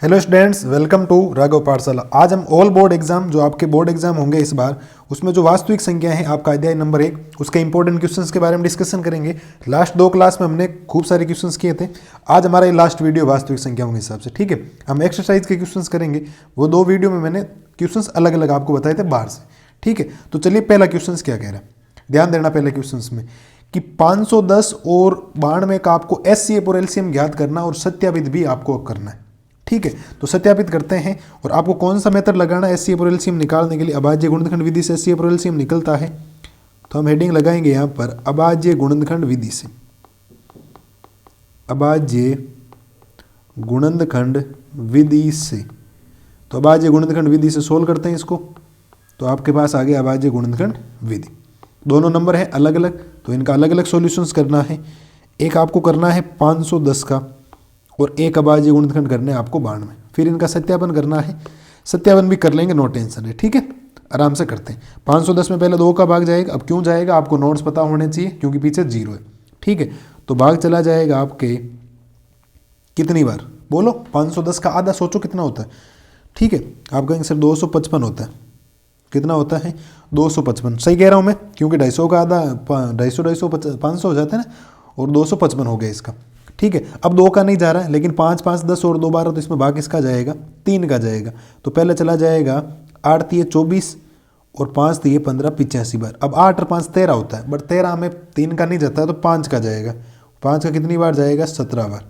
Hello students, welcome to Raghav Pathshala. आज हम all board exam जो आपके बोर्ड एग्जाम होंगे इस बार, उसमें जो वास्तविक संख्या है आपका अध्याय नंबर 1, उसके इंपॉर्टेंट क्वेश्चंस के बारे में डिस्कशन करेंगे। लास्ट 2 क्लास में हमने खूब सारे क्वेश्चंस किए थे। आज हमारा ये लास्ट वीडियो वास्तविक संख्याओं के हिसाब से, ठीक है। हम एक्सरसाइज के क्वेश्चंस करेंगे। वो 2 वीडियो में मैंने क्वेश्चंस अलग अलग आपको बताए थे बाहर से, ठीक है। तो चलिए पहला क्वेश्चन क्या कह रहा है, ध्यान देना पहले क्वेश्चन में कि 510 और 92 का आपको एचसीएफ और एलसीएम ज्ञात करना और सत्यापित भी आपको करना है, ठीक है। तो सत्यापित करते हैं। और आपको कौन सा मेथड लगाना है एचसीएफ और एलसीएम निकालने के लिए? अभाज्य गुणनखंड विधि से एचसीएफ और एलसीएम निकलता है, तो हम हेडिंग लगाएंगे यहाँ पर अभाज्य गुणनखंड विधि से। अभाज्य गुणनखंड विधि से, तो अभाज्य गुणनखंड विधि से सोल्व करते हैं इसको। तो आपके पास आ गया अभाज्य गुणनखंड विधि। दोनों नंबर है अलग अलग, तो इनका अलग अलग सॉल्यूशंस करना है। एक आपको करना है 510 का और एक अभाज्य गुणनखंड करने हैं आपको 92। फिर इनका सत्यापन करना है, सत्यापन भी कर लेंगे, नो टेंशन है, ठीक है। आराम से करते हैं। 510 में पहले 2 का भाग जाएगा। अब क्यों जाएगा आपको नोट्स पता होने चाहिए, क्योंकि पीछे 0 है, ठीक है। तो भाग चला जाएगा आपके कितनी बार बोलो? 510 का आधा सोचो कितना होता है, ठीक है। आप कहेंगे सर 255 होता है। कितना होता है? 255। सही कह रहा हूँ मैं, क्योंकि 250 का आधा 250 500 हो जाता है ना, और 255 हो गया इसका, ठीक है। अब 2 का नहीं जा रहा है, लेकिन 5 5 10 और 2 12, तो इसमें भाग किसका जाएगा? 3 का जाएगा। तो पहले चला जाएगा 8 3 24 और 5 3 15 85 बार। अब 8 और 5 13 होता है, बट 13 में 3 का नहीं जाता है, तो 5 का जाएगा। 5 का कितनी बार जाएगा? 17 बार,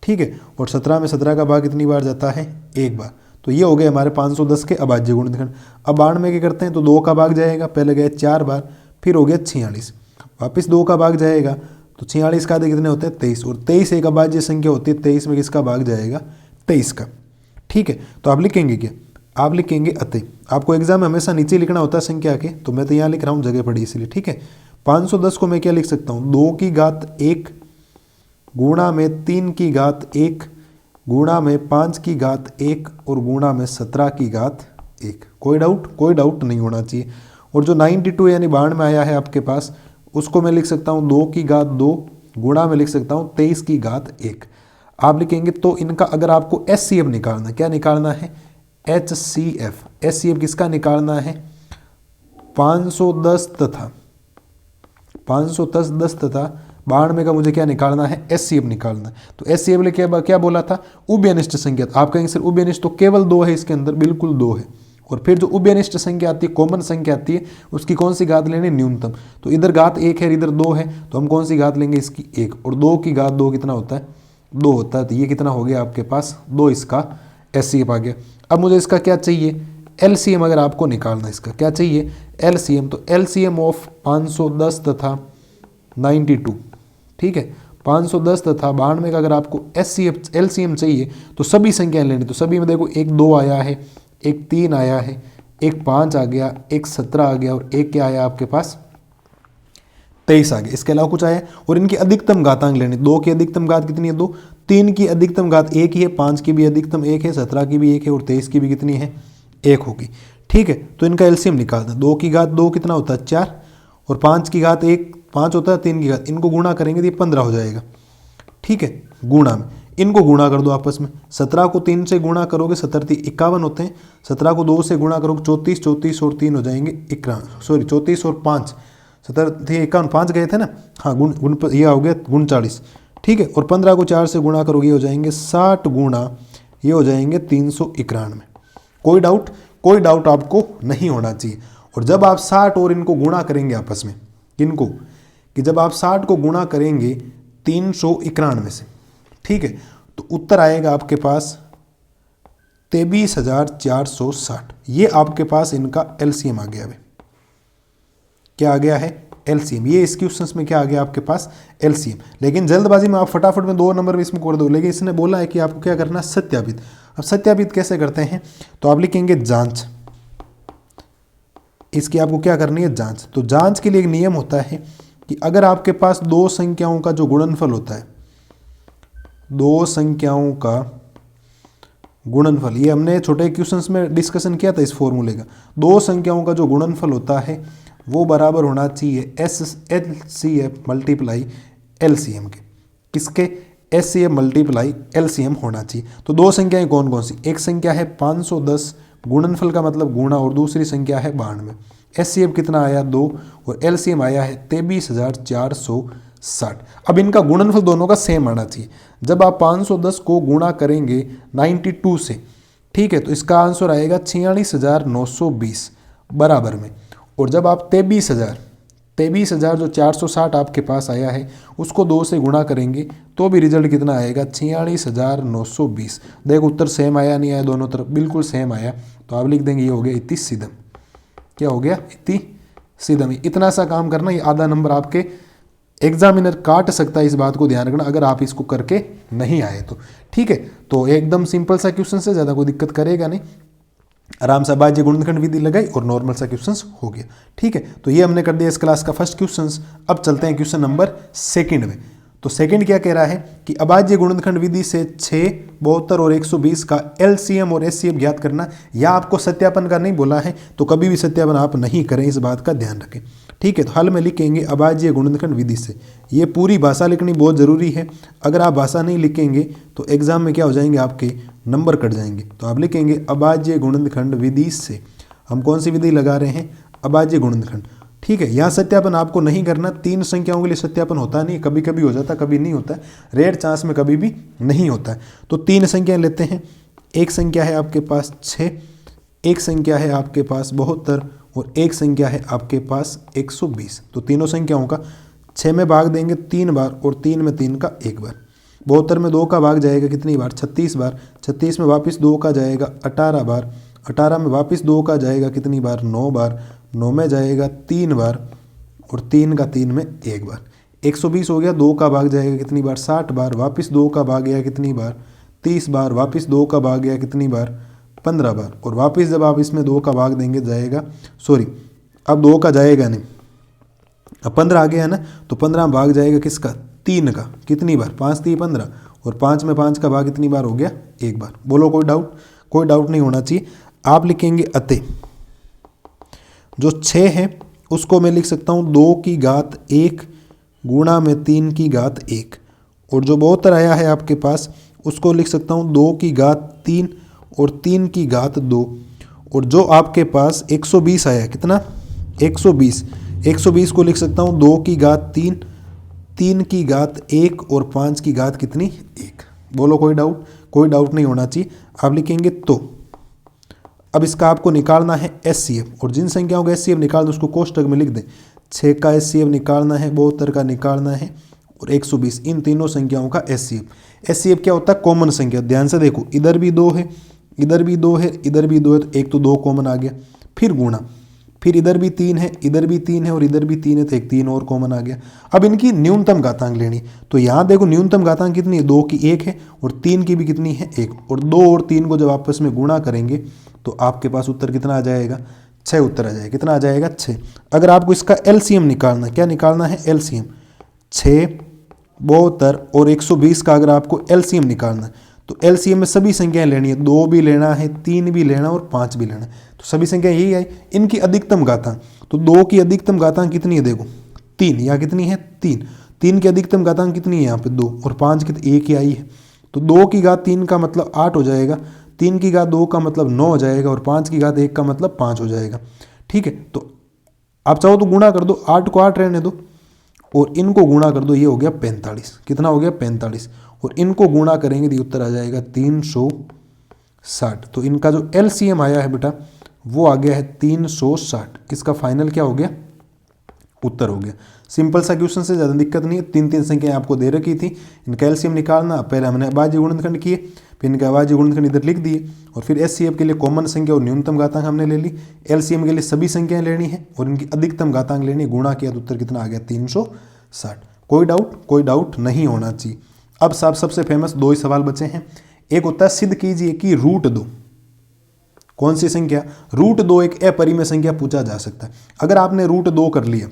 ठीक है। और 17 में 17 का भाग कितनी बार जाता है? 1 बार। तो ये हो गए हमारे 510 के अभाज्य गुणनखंड। अब 92 के करते हैं, तो 2 का भाग जाएगा, पहले गए 4 बार, फिर हो गया 46, वापस 2 का भाग जाएगा, तो 46 का आधे कितने होते हैं? 23। और 23 एक अभाज्य संख्या होती है, 23 में किसका भाग जाएगा? 23 का, ठीक है। तो आप लिखेंगे क्या? आप लिखेंगे अतः। आपको एग्जाम में हमेशा नीचे लिखना होता है संख्या के, तो मैं तो यहाँ लिख रहा हूँ, जगह पड़ी इसलिए, ठीक है। 510 को मैं क्या लिख सकता हूँ? 2 की घात 1 गुणा में 3 की घात 1 गुणा में 5 की घात 1 और गुणा में 17 की घात 1। कोई डाउट नहीं होना चाहिए। और जो 92 यानी 92 में आया है आपके पास, उसको मैं लिख सकता हूँ 2 की घात 2 गुणा में लिख सकता हूँ 23 की घात 1। आप लिखेंगे। तो इनका अगर आपको एचसीएफ निकालना है, क्या निकालना है? एचसीएफ। एचसीएफ किसका निकालना है? 510 तथा 510 तथा 92 का मुझे क्या निकालना है? एचसीएफ निकालना है। तो एचसीएफ ने क्या बोला था? उभयनिष्ठ संख्या। आप कहेंगे सर उभयनिष्ठ तो केवल 2 है इसके अंदर, बिल्कुल 2 है। और फिर जो उभयनिष्ठ संख्या आती है, कॉमन संख्या आती है, उसकी कौन सी घात लेनी? न्यूनतम। तो इधर घात 1 है, इधर 2 है, तो हम कौन सी घात लेंगे? इसकी 1। और 2 की घात 2 कितना होता है? 2 होता है। तो ये कितना हो गया आपके पास? 2 इसका एचसीएफ आ गया। अब मुझे इसका क्या चाहिए? एलसीएम। अगर आपको निकालना है इसका, क्या चाहिए? एलसीएम। तो एलसीएम ऑफ 510 तथा 92, ठीक है। 510 तथा 92 का अगर आपको एचसीएफ एलसीएम चाहिए, तो सभी संख्याएं लेनी। तो सभी में देखो, एक 2 आया है, एक 3 आया है, एक 5 आ गया, एक 17 आ गया, और एक क्या आया आपके पास? 23 आ गया। इसके अलावा कुछ आया? और इनकी अधिकतम घातांक लेने। 2 की अधिकतम घात कितनी है? 2। 3 की अधिकतम घात 1 ही है, 5 की भी अधिकतम 1 है, 17 की भी 1 है, और 23 की भी कितनी है? 1 होगी, ठीक है। तो इनका एलसीएम निकालना है। 2 की घात 2 कितना होता है? 4, और 5 की घात 1 5 होता है, 3 की घात, इनको गुणा करेंगे तो ये 15 हो जाएगा, ठीक है। गुणा में इनको गुणा कर दो आपस में। 17 को 3 से गुणा करोगे, 17 3 51 होते हैं। 17 को 2 से गुणा करोगे 34, 34 और 3 हो जाएंगे 34 और 5, 17 थे 51, 5 गए थे ना, हाँ, गुण ये हो गया 39, ठीक है। और 15 को 4 से गुणा करोगे, ये हो जाएंगे 60 गुणा, ये हो जाएंगे 391। कोई डाउट आपको नहीं होना चाहिए। और जब आप 60 और इनको गुणा करेंगे आपस में, किनको? कि जब आप 60 को गुणा करेंगे 391 से, ठीक है, तो उत्तर आएगा आपके पास 23,460। ये आपके पास इनका एलसीएम आ गया है। क्या आ गया है? एलसीएम। ये इस क्वेश्चन में क्या आ गया आपके पास? एलसीएम। लेकिन जल्दबाजी में आप फटाफट में 2 नंबर भी इसमें कर दो, लेकिन इसने बोला है कि आपको क्या करना है? सत्यापित। अब सत्यापित कैसे करते हैं? तो आप लिखेंगे जांच। इसकी आपको क्या करनी है? जांच। तो जांच के लिए एक नियम होता है कि अगर आपके पास 2 संख्याओं का जो गुणनफल होता है, 2 संख्याओं का गुणनफल, ये हमने छोटे क्वेश्चंस में डिस्कशन किया था इस फॉर्मूले का। 2 संख्याओं का जो गुणनफल होता है वो बराबर होना चाहिए एचसीएफ मल्टीप्लाई एलसीएम के। किसके? HCF मल्टीप्लाई LCM होना चाहिए। तो दो संख्याएं कौन कौन सी, एक संख्या है 510 गुणनफल का मतलब गुणा, और दूसरी संख्या है 92। HCF कितना आया 2 और LCM आया है 23,460। अब इनका गुणनफल दोनों का सेम आना चाहिए। जब आप 510 को गुणा करेंगे 92 से, ठीक है, तो इसका आंसर आएगा 46,920 बराबर में। और जब आप 23,000 जो 460 आपके पास आया है उसको 2 से गुणा करेंगे तो भी रिजल्ट कितना आएगा 46,920। देखो उत्तर सेम आया नहीं आया, दोनों तरफ बिल्कुल सेम आया। तो आप लिख देंगे ये हो गया इति सीधम। क्या हो गया, इति सीधम। इतना सा काम करना, ये आधा नंबर आपके एग्जामिनर काट सकता है, इस बात को ध्यान रखना अगर आप इसको करके नहीं आए तो। ठीक है, तो एकदम सिंपल सा क्वेश्चन से, ज़्यादा कोई दिक्कत करेगा नहीं, आराम से अभाज्य गुणनखंड विधि लगाई और नॉर्मल सा क्वेश्चंस हो गया। ठीक है, तो ये हमने कर दिया इस क्लास का फर्स्ट क्वेश्चंस। अब चलते हैं क्वेश्चन नंबर सेकंड में। तो सेकंड क्या कह रहा है कि अभाज्य गुणनखंड विधि से 6, 72 और 120 का LCM और HCF ज्ञात करना। या आपको सत्यापन का नहीं बोला है, तो कभी भी सत्यापन आप नहीं करें, इस बात का ध्यान रखें। ठीक है, तो हल में लिखेंगे अभाज्य गुणनखंड विधि से। ये पूरी भाषा लिखनी बहुत ज़रूरी है, अगर आप भाषा नहीं लिखेंगे तो एग्जाम में क्या हो जाएंगे, आपके नंबर कट जाएंगे। तो आप लिखेंगे अभाज्य गुणनखंड विधि से। हम कौन सी विधि लगा रहे हैं, अभाज्य गुणनखंड। ठीक है, यहाँ सत्यापन आपको नहीं करना, 3 संख्याओं के लिए सत्यापन होता नहीं, कभी कभी हो जाता कभी नहीं होता, रेयर चांस में कभी भी नहीं होता है। तो 3 संख्याएं लेते हैं। एक संख्या है आपके पास 6, एक संख्या है आपके पास 72 और एक संख्या है आपके पास 120। तो तीनों संख्याओं का 6 में भाग देंगे 3 बार और 3 में 3 का 1 बार। 72 में 2 का भाग जाएगा कितनी बार, 36 बार। 36 में वापस 2 का जाएगा 18 बार। 18 में वापस 2 का जाएगा कितनी बार, 9 बार। 9 में जाएगा 3 बार और 3 का 3 में 1 बार। 120 हो गया, 2 का भाग जाएगा कितनी बार, 60 बार। वापस 2 का भाग गया कितनी बार, 30 बार। वापस 2 का भाग गया कितनी बार, 15 बार। और वापस जब आप इसमें 2 का भाग देंगे जाएगा, सॉरी अब 2 का जाएगा नहीं, अब 15 आ गया है ना, तो 15 में भाग जाएगा किसका, 3 का कितनी बार, 5 3 15। और 5 में 5 का भाग कितनी बार हो गया, 1 बार। बोलो कोई डाउट, कोई डाउट नहीं होना चाहिए। आप लिखेंगे अतः जो 6 है उसको मैं लिख सकता हूँ 2 की घात 1 गुणा में 3 की घात 1। और जो 72 आया है आपके पास उसको लिख सकता हूँ 2 की घात 3 और 3 की घात 2। और जो आपके पास 120 आया, कितना 120 को लिख सकता हूँ 2 की घात 3, 3 की घात 1 और 5 की घात कितनी, 1। बोलो कोई डाउट, कोई डाउट नहीं होना चाहिए। आप लिखेंगे तो अब इसका आपको निकालना है HCF, और जिन संख्याओं का HCF निकालना उसको कोष्टक में लिख दें। 6 का HCF निकालना है, 72 का निकालना है और 120, इन तीनों संख्याओं का HCF क्या होता है, कॉमन संख्या। ध्यान से देखो, इधर भी 2 है, इधर भी 2 है, इधर भी 2 है, तो एक तो 2 कॉमन आ गया। फिर गुणा, फिर इधर भी 3 है, इधर भी 3 है और इधर भी 3 है, तो एक 3 और कॉमन आ गया। अब इनकी न्यूनतम घातांक लेनी, तो यहाँ देखो न्यूनतम घातांक कितनी है, 2 की 1 है और 3 की भी कितनी है, 1। और 2 और 3 को जब आपस में गुणा करेंगे तो आपके पास उत्तर कितना आ जाएगा, 6 उत्तर आ जाएगा। कितना आ जाएगा, 6। अगर आपको इसका LCM निकालना, क्या निकालना है, LCM 6, 72 और 120 का अगर आपको LCM निकालना है तो LCM में सभी संख्याएं लेनी है, 2 भी लेना है, 3 भी लेना है और 5 भी लेना है। तो सभी संख्या यही आई। इनकी अधिकतम घातांक, तो 2 की अधिकतम घातांक कितनी है, देखो 3, यहाँ कितनी है 3। 3 की अधिकतम घातांक कितनी है यहाँ पे 2, और 5 की 1 ही आई है। तो 2 की घात 3 का मतलब 8 हो जाएगा, 3 की घात 2 का मतलब 9 हो जाएगा और 5 की घात 1 का मतलब 5 हो जाएगा। ठीक है, तो आप चाहो तो गुणा कर दो, 8 को 8 रहने दो और इनको गुणा कर दो, ये हो गया 45। कितना हो गया, 45। और इनको गुणा करेंगे तो उत्तर आ जाएगा 360। तो इनका जो LCM आया है बेटा वो आ गया है 360। इसका फाइनल क्या हो गया, उत्तर हो गया। सिंपल सा क्वेश्चन से, ज़्यादा दिक्कत नहीं है। 3 संख्याएं आपको दे रखी थी, इनका LCM निकालना। पहले हमने अभाज्य गुणनखंड किए, फिर इनका अभाज्य गुणनखंड इधर लिख दिए, और फिर HCF के लिए कॉमन संख्या और न्यूनतम घातांक हमने ले ली। LCM के लिए सभी संख्याएं लेनी है और इनकी अधिकतम घातांक लेनी है। गुणा किया तो उत्तर कितना आ गया, 360। कोई डाउट, कोई डाउट नहीं होना चाहिए। अब साहब सबसे फेमस 2 ही सवाल बचे हैं। एक होता है सिद्ध कीजिए कि √2, कौन सी संख्या, √2 एक अपरिमेय संख्या पूछा जा सकता है। अगर आपने √2 कर लिया,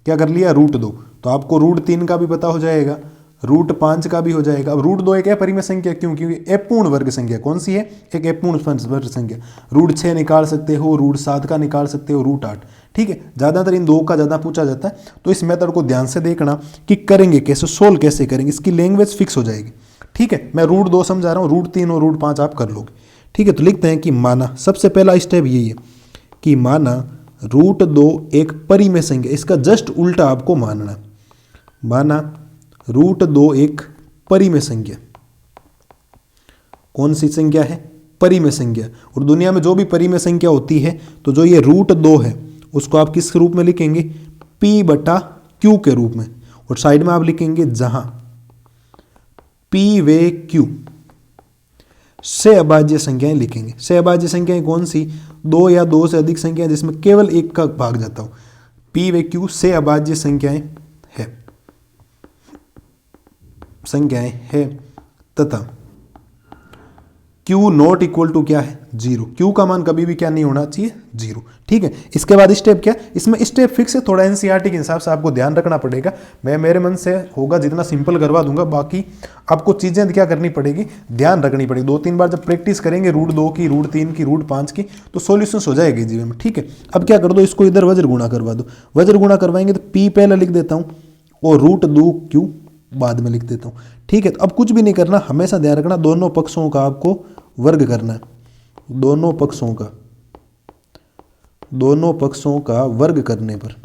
क्या कर लिया, √2, तो आपको √3 का भी पता हो जाएगा, √5 का भी हो जाएगा। अब √2 एक अपरिमेय संख्या, क्यों? क्योंकि अपूर्ण वर्ग संख्या कौन सी है? एक अपूर्ण वर्ग संख्या। √6 निकाल सकते हो, √7 का निकाल सकते हो, √8। ठीक है, ज़्यादातर इन दो का ज़्यादा पूछा जाता है, तो इस मेथड को ध्यान से देखना कि करेंगे कैसे, सोल्व कैसे करेंगे, इसकी लैंग्वेज फिक्स हो जाएगी। ठीक है, मैं √2 समझा रहा हूँ, √3 और √5 आप कर लोगे। ठीक है, तो लिखते हैं कि माना, सबसे पहला स्टेप यही है कि माना √2 एक परिमेय संख्या, इसका जस्ट उल्टा आपको मानना। माना √2 एक परिमेय संख्या, कौन सी संख्या है? परिमेय संख्या। और दुनिया में जो भी परिमेय संख्या होती है, तो जो ये √2 है उसको आप किस रूप में लिखेंगे? P/Q के रूप में। और साइड में आप लिखेंगे जहां P व Q से अभाज्य संख्याएं लिखेंगे। से अभाज्य संख्याएं कौन सी? 2 या 2 से अधिक संख्याएं जिसमें केवल एक का भाग जाता हो। P व Q से अभाज्य संख्याएं है तथा Q नॉट इक्वल टू क्या है? 0। Q का मान कभी भी क्या नहीं होना चाहिए? 0। ठीक है, इसके बाद स्टेप क्या? इसमें स्टेप फिक्स है, थोड़ा एनसीईआरटी के हिसाब से आपको ध्यान रखना पड़ेगा। मैं मेरे मन से होगा जितना सिंपल करवा दूंगा, बाकी आपको चीजें क्या करनी पड़ेगी? ध्यान रखनी पड़ेगी। 2-3 बार जब प्रैक्टिस करेंगे √2 की, √3 की, √5 की, तो सॉल्यूशंस हो जाएगी जीवन में। ठीक है, अब क्या कर दो, इसको इधर वज्र गुणा करवा दो। वज्र गुणा करवाएंगे तो P पहले लिख देता हूं और √2Q बाद में लिख देता हूं। ठीक है, तो अब कुछ भी नहीं करना, हमेशा ध्यान रखना दोनों पक्षों का आपको वर्ग करना है। दोनों पक्षों का वर्ग करने पर,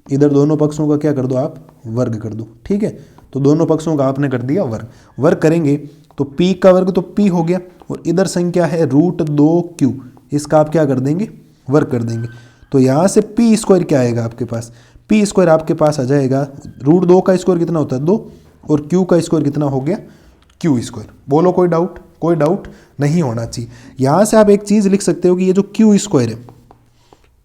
इधर दोनों पक्षों का क्या कर दो आप? वर्ग कर दो। ठीक है, तो दोनों पक्षों का आपने कर दिया वर्ग। वर्ग करेंगे तो P का वर्ग तो P हो गया, और इधर संख्या है √2Q, इसका आप क्या कर देंगे? वर्ग कर देंगे। तो यहां से P² क्या आएगा आपके पास? P² आपके पास आ जाएगा, √2 का स्क्वायर कितना होता है? 2, और Q का स्क्वायर कितना हो गया? Q²। बोलो कोई डाउट? कोई डाउट नहीं होना चाहिए। यहां से आप एक चीज लिख सकते हो कि ये जो Q² है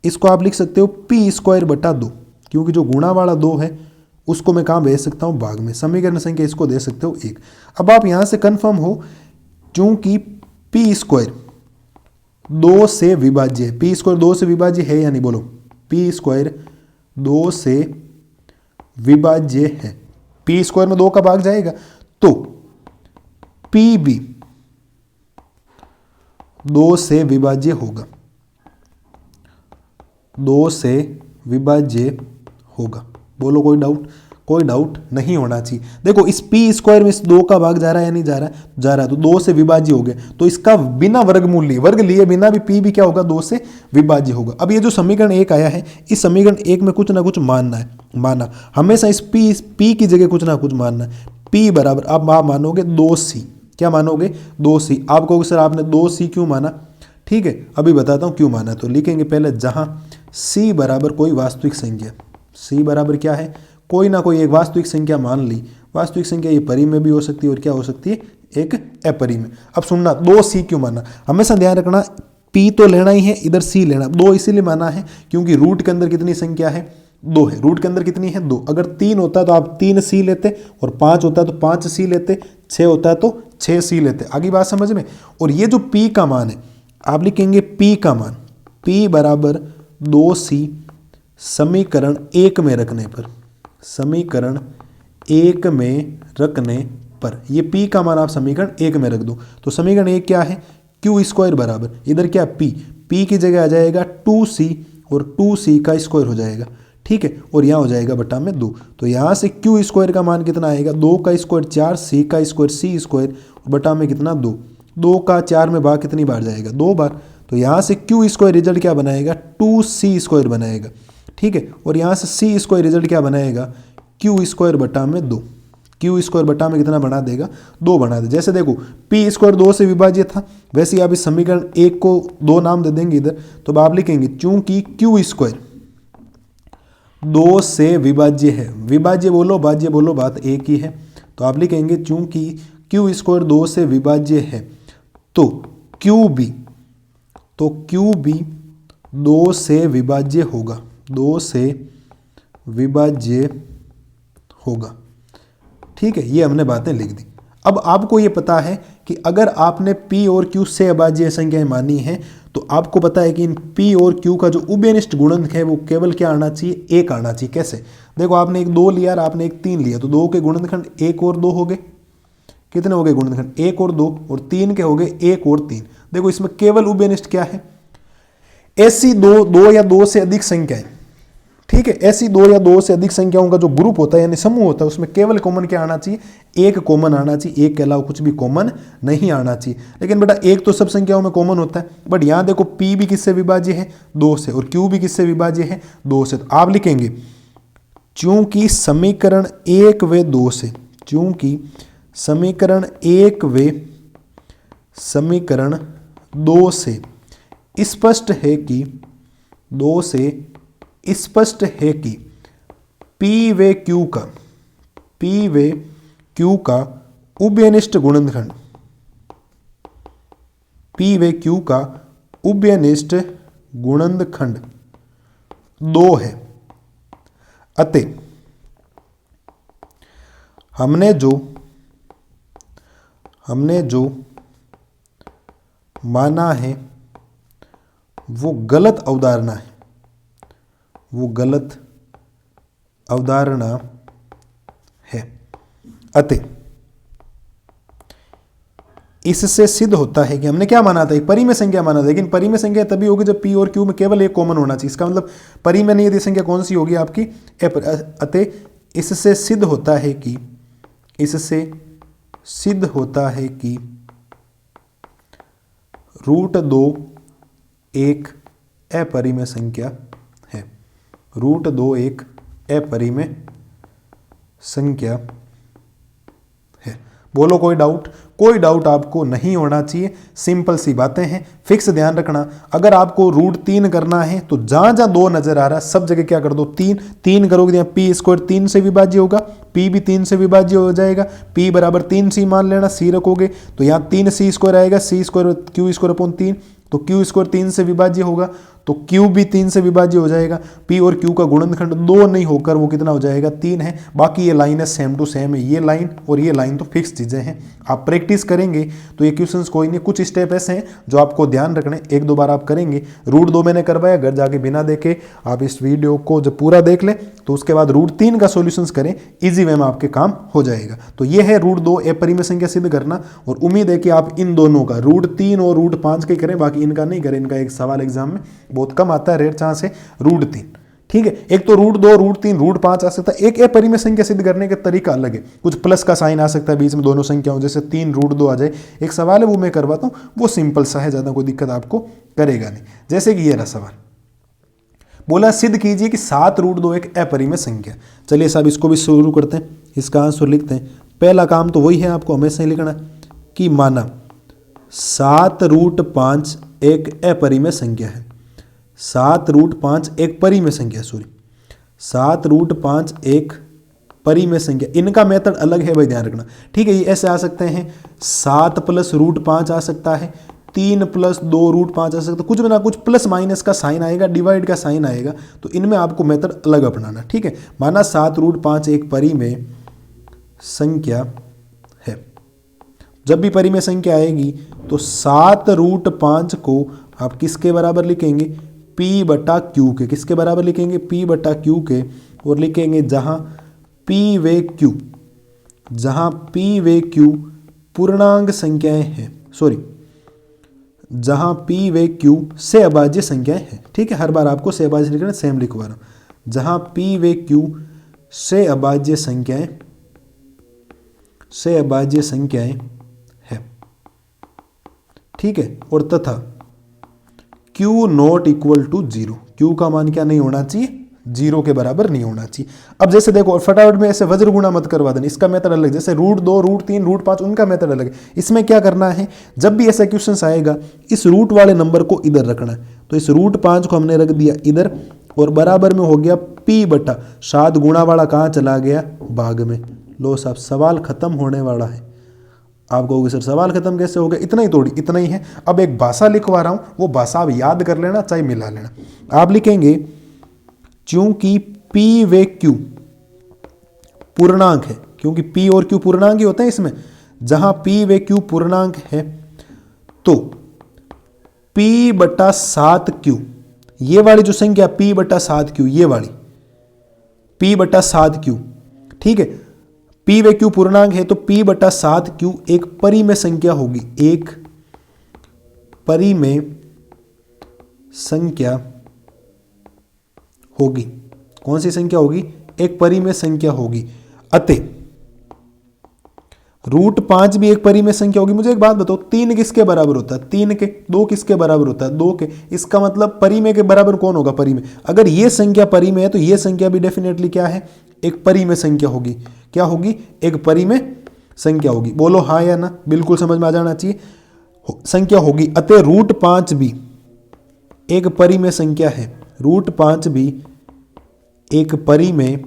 इसको आप लिख सकते हो P²/2, क्योंकि जो गुणा वाला 2 है उसको मैं कहाँ भेज सकता हूँ? भाग में। समीकरण संख्या इसको दे सकते हो 1। अब आप यहां से कंफर्म हो, चूंकि P² 2 से विभाज्य है। P² 2 से विभाज्य है या नहीं? बोलो, P² 2 से विभाज्य है। P² में 2 का भाग जाएगा, तो P भी 2 से विभाज्य होगा। 2 से विभाज्य होगा। बोलो कोई डाउट? कोई डाउट नहीं होना चाहिए। देखो, इस P² में इस 2 का भाग जा रहा है या नहीं जा रहा है? जा रहा है, तो 2 से विभाज्य हो गया, तो इसका बिना वर्गमूल लिए, वर्ग लिए बिना भी P भी क्या होगा? 2 से विभाज्य होगा। अब ये जो समीकरण 1 आया है, इस समीकरण 1 में कुछ ना कुछ मानना है। माना हमेशा इस P की जगह कुछ ना कुछ मानना है। P बराबर, अब आप मानोगे 2C। क्या मानोगे? 2C। आप कहोगे सर आपने 2C क्यों माना? ठीक है, अभी बताता हूँ क्यों माना। तो लिखेंगे पहले जहां C बराबर कोई वास्तविक संख्या। C बराबर क्या है? कोई ना कोई एक वास्तविक संख्या मान ली। वास्तविक संख्या ये परिमेय भी हो सकती है, और क्या हो सकती है? एक अपरिमेय। अब सुनना, 2C क्यों माना? हमेशा ध्यान रखना, P तो लेना ही है, इधर C लेना। 2 इसीलिए माना है क्योंकि रूट के अंदर कितनी संख्या है? 2 है। रूट के अंदर कितनी है? 2। अगर 3 होता तो आप 3C लेते, और 5 होता तो 5C लेते, 6 होता तो 6C लेते। आगे बात समझ में? और ये जो P का मान है, आप लिखेंगे P का मान, P बराबर 2C समीकरण 1 में रखने पर। समीकरण 1 में रखने पर ये P का मान आप समीकरण 1 में रख दो, तो समीकरण 1 क्या है? Q² बराबर, इधर क्या? P की जगह आ जाएगा 2C, और 2C का स्क्वायर हो जाएगा। ठीक है, और यहाँ हो जाएगा बटा में 2। तो यहाँ से Q² का मान कितना आएगा? 2 का स्क्वायर 4, C का स्क्वायर C², और बटा में कितना? 2। 2 का 4 में भाग कितनी बार जाएगा? 2 बार। तो यहाँ से Q² रिजल्ट क्या बनाएगा? 2C² बनाएगा। ठीक है, और यहाँ से C² रिजल्ट क्या बनाएगा? Q² बटा में 2। Q² बटा में कितना बना देगा? 2 बना दे। जैसे देखो, P² 2 से विभाज्य था, वैसे ही आप इस समीकरण 1 को 2 नाम दे देंगे इधर, तो आप लिखेंगे चूंकि Q² 2 से विभाज्य है। विभाज्य बोलो, भाज्य बोलो, बात एक ही है। तो आप लिखेंगे चूंकि Q² 2 से विभाज्य है, तो Q भी 2 से विभाज्य होगा। 2 से विभाज्य होगा। ठीक है, ये हमने बातें लिख दी। अब आपको ये पता है कि अगर आपने P और Q से अभाज्य संख्याएं मानी हैं तो आपको पता है कि इन P और Q का जो उभयनिष्ठ गुणनखंड है वो केवल क्या आना चाहिए, 1 आना चाहिए। कैसे? देखो, आपने एक 2 लिया और आपने एक 3 लिया, तो 2 के गुणनखंड 1 और 2 हो गए। कितने हो गए गुणनखंड? 1 और 2, और 3 के हो गए 1 और 3। देखो, इसमें केवल उभयनिष्ठ क्या है? ऐसी दो या दो से अधिक संख्याएं, ठीक है, ऐसी 2 या 2 से अधिक संख्याओं का जो ग्रुप होता है यानी समूह होता है, उसमें केवल कॉमन क्या आना चाहिए? 1 कॉमन आना चाहिए। 1 के अलावा कुछ भी कॉमन नहीं आना चाहिए। लेकिन बेटा 1 तो सब संख्याओं में कॉमन होता है, बट यहां देखो P भी किससे विभाज्य है? 2 से, और Q भी किससे विभाज्य है? 2 से। तो आप लिखेंगे चूंकि समीकरण 1 व 2 से, चूंकि समीकरण 1 व समीकरण 2 से स्पष्ट है कि 2 से स्पष्ट है कि P व Q का उभयनिष्ठ गुणनखंड, P व Q का उभयनिष्ठ गुणनखंड 2 है। अतः हमने जो माना है वो गलत अवधारणा है, वो गलत अवधारणा है। अतः इससे सिद्ध होता है कि हमने क्या माना था? एक परिमेय संख्या माना था, लेकिन परिमेय संख्या तभी होगी जब P और Q में केवल एक कॉमन होना चाहिए। इसका मतलब परिमेय नहीं यदि संख्या कौन सी होगी? आपकी अतः इससे सिद्ध होता है कि, इससे सिद्ध होता है कि √2 एक अपरिमेय संख्या है। √2 एक अपरिमेय संख्या है। बोलो कोई डाउट? कोई डाउट आपको नहीं होना चाहिए। सिंपल सी बातें हैं, फिक्स ध्यान रखना। अगर आपको √3 करना है तो जहां जहां 2 नजर आ रहा है सब जगह क्या कर दो? 3 करोगे तो P² 3 से विभाज्य होगा, P भी 3 से विभाज्य हो जाएगा। P बराबर 3C मान लेना, C रखोगे तो यहाँ 3C² आएगा, C² Q²/3, तो Q² 3 से विभाज्य होगा तो Q भी 3 से विभाज्य हो जाएगा। P और Q का गुणनखंड 2 नहीं होकर वो कितना हो जाएगा? 3 है। बाकी ये लाइन है सेम टू सेम है, ये लाइन और ये लाइन तो फिक्स चीजें हैं। आप प्रैक्टिस करेंगे तो ये क्वेश्चंस कोई नहीं, कुछ स्टेप ऐसे हैं जो आपको ध्यान रखने, 1-2 बार आप करेंगे। √2 मैंने करवाया, घर जाके बिना देखे आप इस वीडियो को जब पूरा देख ले तो उसके बाद √3 का सोल्यूशन करें, इजी वे में आपके काम हो जाएगा। तो ये है √2 अपरिमेय संख्या सिद्ध करना, और उम्मीद है कि आप इन दोनों का √3 और √5 के करें, बाकी इनका नहीं करें। इनका एक सवाल एग्जाम में बहुत कम आता है, रेट जहां से √3, ठीक है। एक तो √2, √3, √5 आ सकता है। एक अपरिमेय संख्या सिद्ध करने का तरीका अलग है, कुछ प्लस का साइन आ सकता है बीच में दोनों संख्याओं, जैसे 3 √2 आ जाए। एक सवाल है वो मैं करवाता हूं, वो सिंपल सा है, ज्यादा कोई दिक्कत आपको करेगा नहीं। जैसे कि ये रहा सवाल, बोला सिद्ध कीजिए कि 7 √2 एक अपरिमेय संख्या। चलिए साहब इसको भी शुरू करते हैं, इसका आंसर लिखते हैं। पहला काम तो वही है, आपको हमेशा ही लिखना कि माना 7 √5 एक अपरिमेय संख्या है। 7 √5 एक परिमेय संख्या, 7 √5 एक परिमेय संख्या। इनका मेथड अलग है भाई, ध्यान रखना, ठीक है। ये ऐसे आ सकते हैं, 7 + √5 आ सकता है, 3 + 2 √5 आ सकता है, कुछ भी ना कुछ प्लस माइनस का साइन आएगा, डिवाइड का साइन आएगा, तो इनमें आपको मेथड अलग अपनाना, ठीक है। माना 7 √5 एक परिमेय संख्या है। जब भी परिमेय संख्या आएगी तो 7 √5 को आप किसके बराबर लिखेंगे? P/Q के। किसके बराबर लिखेंगे? P/Q के। और लिखेंगे जहां P व Q, जहां P व Q पूर्णांक संख्याएं हैं, जहां P व Q से अभाज्य संख्याएं हैं, ठीक है। हर बार आपको से अभाज्य लिखना, सेम लिखवा रहा हूं। जहां P व Q से अभाज्य संख्याएं है, ठीक है। और तथा Q ≠ 0, Q का मान क्या नहीं होना चाहिए? 0 के बराबर नहीं होना चाहिए। अब जैसे देखो, फटाफट में ऐसे वज्र गुणा मत करवा देना, इसका मेथड अलग। जैसे √2, √3, √5 उनका मेथड अलग है। इसमें क्या करना है, जब भी ऐसा क्वेश्चन आएगा इस रूट वाले नंबर को इधर रखना है। तो इस √5 को हमने रख दिया इधर, और बराबर में हो गया P/7 गुणा वाला कहाँ चला गया? भाग में। लो साहब सवाल खत्म होने वाला है। आप कहोगे सर सवाल खत्म कैसे हो गया? इतना ही थोड़ी, इतना ही है। अब एक भाषा लिखवा रहा हूं, वो भाषा आप याद कर लेना, चाहे मिला लेना। आप लिखेंगे क्योंकि P व Q पूर्णांक है, क्योंकि P और Q पूर्णांक ही होते हैं इसमें, जहां p व q पूर्णांक है तो p/7q, ये वाली जो संख्या p/7q, ये वाली p/7q, ठीक है, p व q पूर्णांक है तो p/7q एक परिमेय संख्या होगी, एक परिमेय संख्या होगी। कौन सी संख्या होगी? एक परिमेय संख्या होगी। अतः √5 भी एक परिमेय संख्या होगी। मुझे एक बात बताओ, 3 किसके बराबर होता है? 3 के। 2 किसके बराबर होता है? 2 के। इसका मतलब परिमेय के बराबर कौन होगा? परिमेय। अगर ये संख्या परिमेय है तो ये संख्या भी डेफिनेटली क्या है? एक परिमेय संख्या होगी। क्या होगी? एक परिमेय संख्या होगी। बोलो हाँ या ना, बिल्कुल समझ में आ जाना चाहिए। संख्या होगी। अतः √5 भी एक परिमेय संख्या है। √5 भी एक परिमेय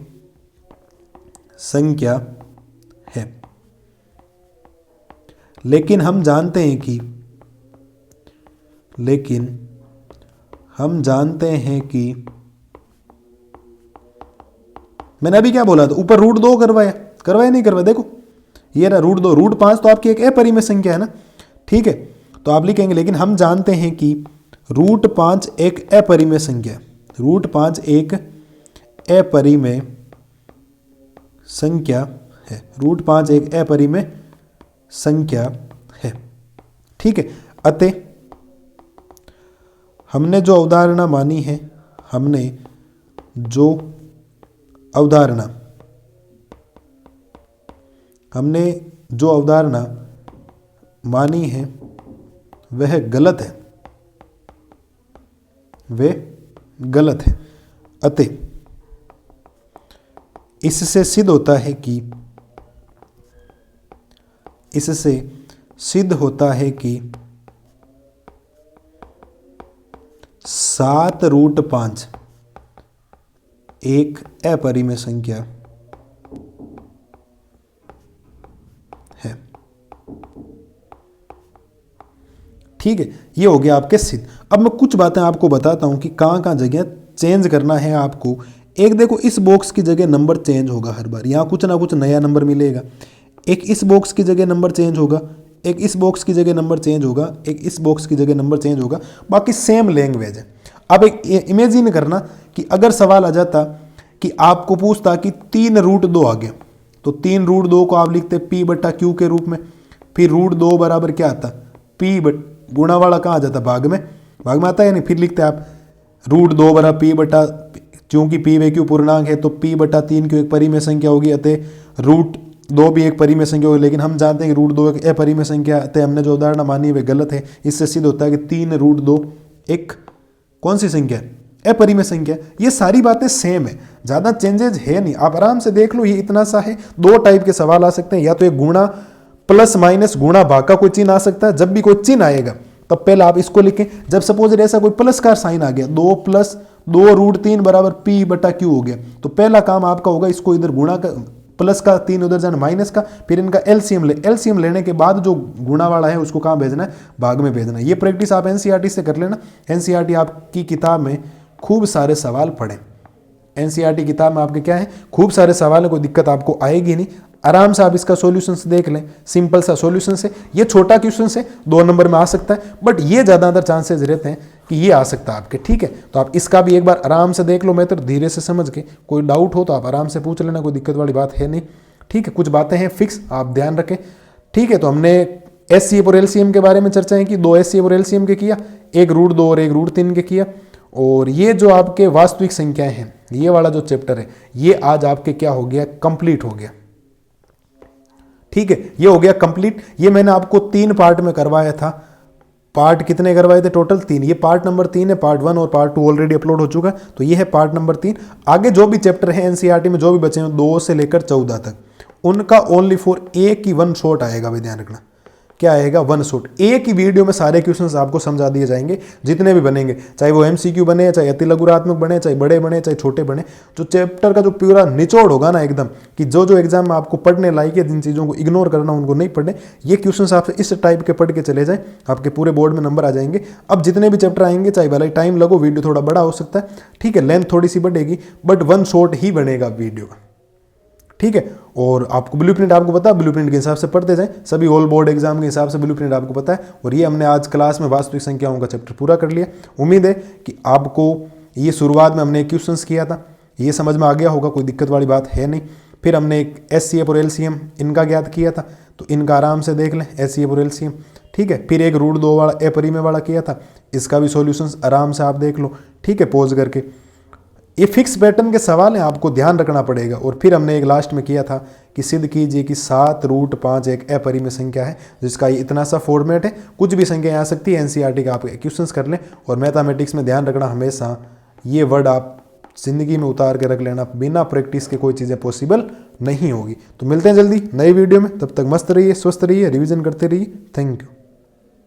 संख्या है। लेकिन हम जानते हैं कि मैंने अभी क्या बोला था? ऊपर √2 करवाया नहीं करवाया? देखो ये रहा √2, √5 तो आपकी एक अपरिमेय संख्या है ना, ठीक है। तो आप लिखेंगे लेकिन हम जानते हैं कि √5 एक अपरिमेय संख्या है। √5 एक अपरिमेय संख्या है। √5 एक अपरिमेय संख्या है, ठीक है। अतः हमने जो अवधारणा मानी है, मानी है वह गलत है। अतः इससे सिद्ध होता है कि 7√5 एक अपरिमेय संख्या है, ठीक है। ये हो गया आपके सिद्ध। अब मैं कुछ बातें आपको बताता हूं कि कहां जगह चेंज करना है आपको। एक देखो, इस बॉक्स की जगह नंबर चेंज होगा हर बार, यहां कुछ ना कुछ नया नंबर मिलेगा। एक इस बॉक्स की जगह नंबर चेंज होगा, एक इस बॉक्स की जगह नंबर चेंज होगा, एक इस बॉक्स की जगह नंबर चेंज होगा, बाकी सेम लैंग्वेज है। अब एक इमेजिन करना कि अगर सवाल आ जाता कि आपको पूछता कि 3√2 आ गया, तो 3√2 को आप लिखते p/q के रूप में। फिर √2 बराबर क्या आता? p गुणा वाला कहाँ आ जाता? भाग में आता है, यानी फिर लिखते आप √2 बराबर p/, क्योंकि p व q पूर्णांक है तो p/3 की एक परिमेय संख्या होगी। अतः √2 भी एक परिमेय संख्या होगी। लेकिन हम जानते हैं कि √2 एक अपरिमेय संख्या है, अतः हमने जो उदाहरण मानी है वह गलत है। इससे सिद्ध होता है कि 3√2 एक कौन सी संख्या है? अपरिमेय संख्या। ये सारी बातें सेम है, ज़्यादा चेंजेज है नहीं, आप आराम से देख लो। ये इतना सा है। 2 टाइप के सवाल आ सकते हैं, या तो एक गुणा प्लस माइनस गुणा भाग का कोई चिन्ह आ सकता है। जब भी कोई चिन्ह आएगा तब पहले आप इसको लिखें। जब सपोज ऐसा कोई प्लस का साइन आ गया, 2 + 2√3 बराबर p/q हो गया, तो पहला काम आपका होगा इसको इधर गुणा का, प्लस का 3 उधर जाना माइनस का, फिर इनका एलसीएम लेने के बाद जो गुणा वाला है उसको कहाँ भेजना है? भाग में भेजना है। ये प्रैक्टिस आप एनसीईआरटी से कर लेना। एनसीईआरटी आपकी किताब में खूब सारे सवाल पढ़ें। एनसीईआरटी किताब में आपके क्या है? खूब सारे सवाल है, कोई दिक्कत आपको आएगी नहीं। आराम से आप इसका सॉल्यूशन देख लें, सिंपल सा सॉल्यूशन से। ये छोटा क्वेश्चन से 2 नंबर में आ सकता है, बट ये ज़्यादातर चांसेस रहते हैं कि ये आ सकता है आपके, ठीक है। तो आप इसका भी एक बार आराम से देख लो, मैं तो धीरे से समझ के। कोई डाउट हो तो आप आराम से पूछ लेना, कोई दिक्कत वाली बात है नहीं, ठीक है। कुछ बातें हैं फिक्स, आप ध्यान रखें, ठीक है। तो हमने एचसीएफ और एलसीएम के बारे में चर्चाएं की, 2 एचसीएफ और एलसीएम के किया, एक √2 और एक √3 के किया। और ये जो आपके वास्तविक संख्याएं हैं, ये वाला जो चैप्टर है, ये आज आपके क्या हो गया? कंप्लीट हो गया, ठीक है। ये हो गया कंप्लीट। ये मैंने आपको 3 पार्ट में करवाया था। पार्ट कितने करवाए थे? टोटल 3। ये पार्ट नंबर 3 है। पार्ट 1 और पार्ट 2 ऑलरेडी अपलोड हो चुका है, तो ये है पार्ट नंबर 3। आगे जो भी चैप्टर है एनसीईआरटी में, जो भी बचे हैं 2 से लेकर 14 तक, उनका ओनली फॉर एक ही 1 शॉट आएगा। भाई ध्यान रखना, क्या आएगा? 1 शॉट। एक ही वीडियो में सारे क्वेश्चंस आपको समझा दिए जाएंगे, जितने भी बनेंगे, चाहे वो एमसीक्यू बने, चाहे अति लघुरात्मक बने, चाहे बड़े बने, चाहे छोटे बने। जो चैप्टर का जो पूरा निचोड़ होगा ना एकदम, कि जो एग्जाम में आपको पढ़ने लायक है, जिन चीज़ों को इग्नोर करना उनको नहीं पढ़ने, ये क्वेश्चंस आप इस टाइप के पढ़ के चले जाएं, आपके पूरे बोर्ड में नंबर आ जाएंगे। अब जितने भी चैप्टर आएंगे, चाहे भले टाइम लगो, वीडियो थोड़ा बड़ा हो सकता है, ठीक है, लेंथ थोड़ी सी बढ़ेगी, बट 1 शॉट ही बनेगा वीडियो का, ठीक है। और आपको ब्लूप्रिंट आपको पता है, ब्लूप्रिंट के हिसाब से पढ़ते जाएं, सभी ऑल बोर्ड एग्जाम के हिसाब से ब्लूप्रिंट आपको पता है। और ये हमने आज क्लास में वास्तविक संख्याओं का चैप्टर पूरा कर लिया। उम्मीद है कि आपको ये शुरुआत में हमने क्वेश्चंस किया था, ये समझ में आ गया होगा, कोई दिक्कत वाली बात है नहीं। फिर हमने एक SCF और LCM इनका ज्ञात किया था, तो इनका आराम से देख लें, SCF और LCM, ठीक है। फिर एक √2 वाला अपरिमेय वाला किया था, इसका भी सॉल्यूशंस आराम से आप देख लो, ठीक है, पॉज करके। ये फिक्स पैटर्न के सवाल हैं, आपको ध्यान रखना पड़ेगा। और फिर हमने एक लास्ट में किया था कि सिद्ध कीजिए कि 7√5 एक अपरिमेय संख्या है, जिसका ये इतना सा फॉर्मेट है, कुछ भी संख्या आ सकती है। NCERT का आप क्वेश्चंस कर लें। और मैथमेटिक्स में ध्यान रखना, हमेशा ये वर्ड आप जिंदगी में उतार के रख लेना, बिना प्रैक्टिस के कोई चीज़ें पॉसिबल नहीं होगी। तो मिलते हैं जल्दी नई वीडियो में, तब तक मस्त रहिए, स्वस्थ रहिए, रिवीजन करते रहिए। Thank you.